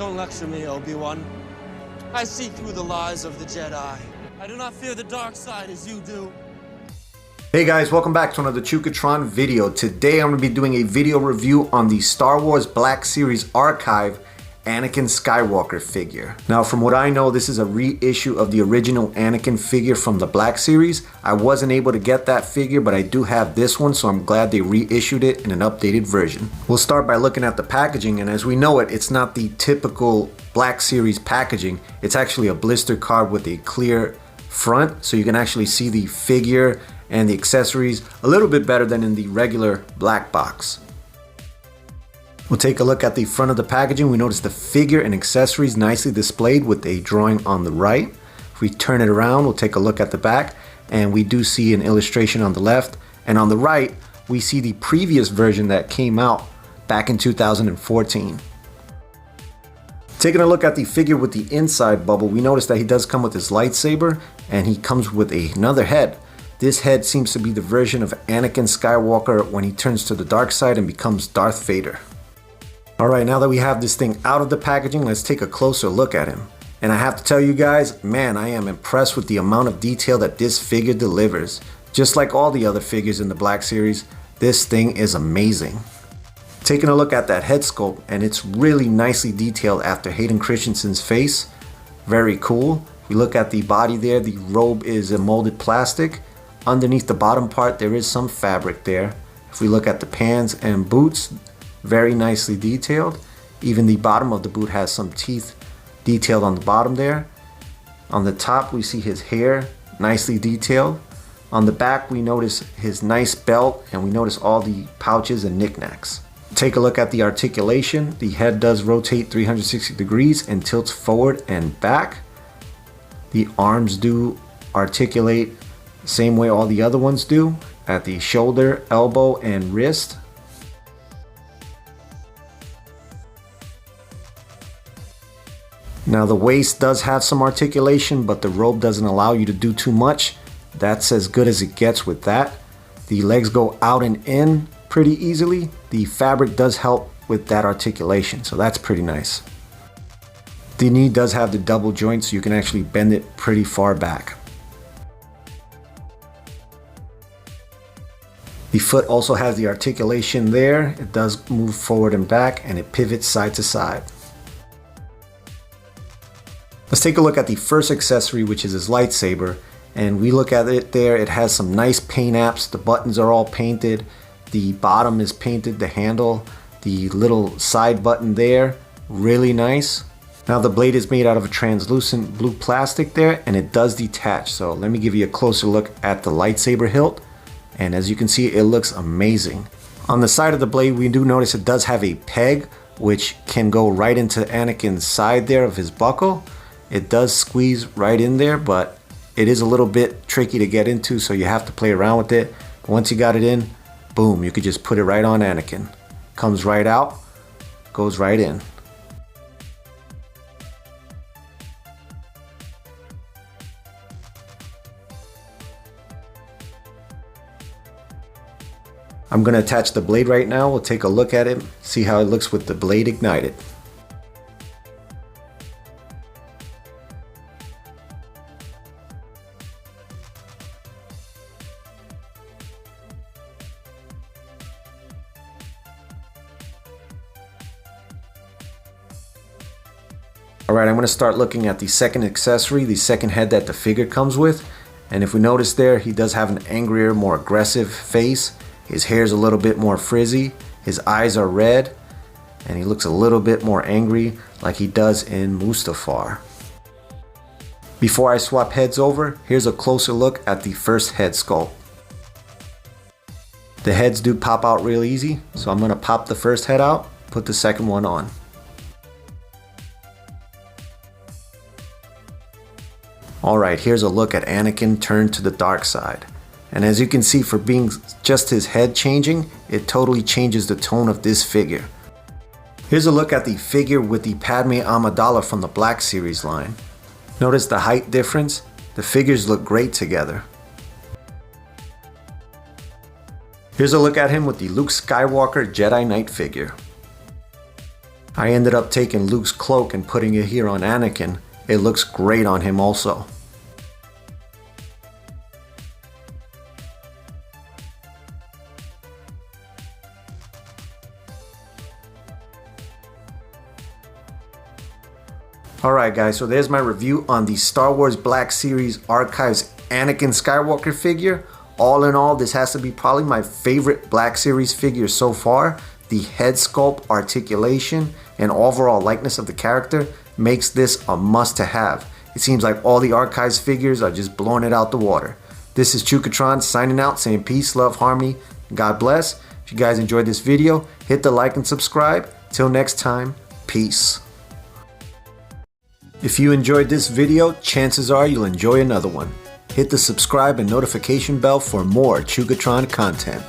Don't lecture me, Obi-Wan. I see through the lies of the Jedi. I do not fear the dark side as you do. Hey guys, welcome back to another Chukatron video. Today I'm going to be doing a video review on the Star Wars Black Series Archive Anakin Skywalker figure. Now from what I know, this is a reissue of the original Anakin figure from the Black Series. I wasn't able to get that figure, but I do have this one, so I'm glad they reissued it in an updated version. We'll start by looking at the packaging, and as we know it's not the typical Black Series packaging. It's actually a blister card with a clear front, so you can actually see the figure and the accessories a little bit better than in the regular black box. We'll take a look at the front of the packaging. We notice the figure and accessories nicely displayed with a drawing on the right. If we turn it around, we'll take a look at the back, and we do see an illustration on the left, and on the right we see the previous version that came out back in 2014. Taking a look at the figure with the inside bubble, we notice that he does come with his lightsaber, and he comes with another head. This head seems to be the version of Anakin Skywalker when he turns to the dark side and becomes Darth Vader. Alright, now that we have this thing out of the packaging, let's take a closer look at him. And I have to tell you guys, man, I am impressed with the amount of detail that this figure delivers. Just like all the other figures in the Black Series, this thing is amazing. Taking a look at that head sculpt, and it's really nicely detailed after Hayden Christensen's face. Very cool. If we look at the body there, the robe is a molded plastic. Underneath the bottom part, there is some fabric there. If we look at the pants and boots, very nicely detailed. Even the bottom of the boot has some teeth detailed on the bottom there. On the top, we see his hair, nicely detailed. On the back, we notice his nice belt, and we notice all the pouches and knickknacks. Take a look at the articulation. The head does rotate 360 degrees and tilts forward and back. The arms do articulate the same way all the other ones do, at the shoulder, elbow, and wrist. Now the waist does have some articulation, but the robe doesn't allow you to do too much. That's as good as it gets with that. The legs go out and in pretty easily. The fabric does help with that articulation, so that's pretty nice. The knee does have the double joint, so you can actually bend it pretty far back. The foot also has the articulation there. It does move forward and back, and it pivots side to side. Let's take a look at the first accessory, which is his lightsaber, and we look at it there. It has some nice paint apps. The buttons are all painted. The bottom is painted, the handle, the little side button there, really nice. Now the blade is made out of a translucent blue plastic there, and it does detach. So let me give you a closer look at the lightsaber hilt, and as you can see, it looks amazing. On the side of the blade, we do notice it does have a peg, which can go right into Anakin's side there of his buckle. It does squeeze right in there, but it is a little bit tricky to get into, so you have to play around with it. But once you got it in, boom, you could just put it right on Anakin. Comes right out, goes right in. I'm going to attach the blade right now. We'll take a look at it, see how it looks with the blade ignited. Alright, I'm going to start looking at the second accessory, the second head that the figure comes with. And if we notice there, he does have an angrier, more aggressive face. His hair is a little bit more frizzy. His eyes are red. And he looks a little bit more angry like he does in Mustafar. Before I swap heads over, here's a closer look at the first head sculpt. The heads do pop out real easy, so I'm going to pop the first head out, put the second one on. Alright, here's a look at Anakin turned to the dark side. And as you can see, for being just his head changing, it totally changes the tone of this figure. Here's a look at the figure with the Padme Amidala from the Black Series line. Notice the height difference? The figures look great together. Here's a look at him with the Luke Skywalker Jedi Knight figure. I ended up taking Luke's cloak and putting it here on Anakin. It looks great on him also. Alright guys, so there's my review on the Star Wars Black Series Archives Anakin Skywalker figure. All in all, this has to be probably my favorite Black Series figure so far. The head sculpt, articulation, and overall likeness of the character makes this a must to have. It seems like all the Archives figures are just blowing it out the water. This is Chukatron signing out, saying peace, love, harmony, God bless. If you guys enjoyed this video, hit the like and subscribe. Till next time, peace. If you enjoyed this video, chances are you'll enjoy another one. Hit the subscribe and notification bell for more Chukatron content.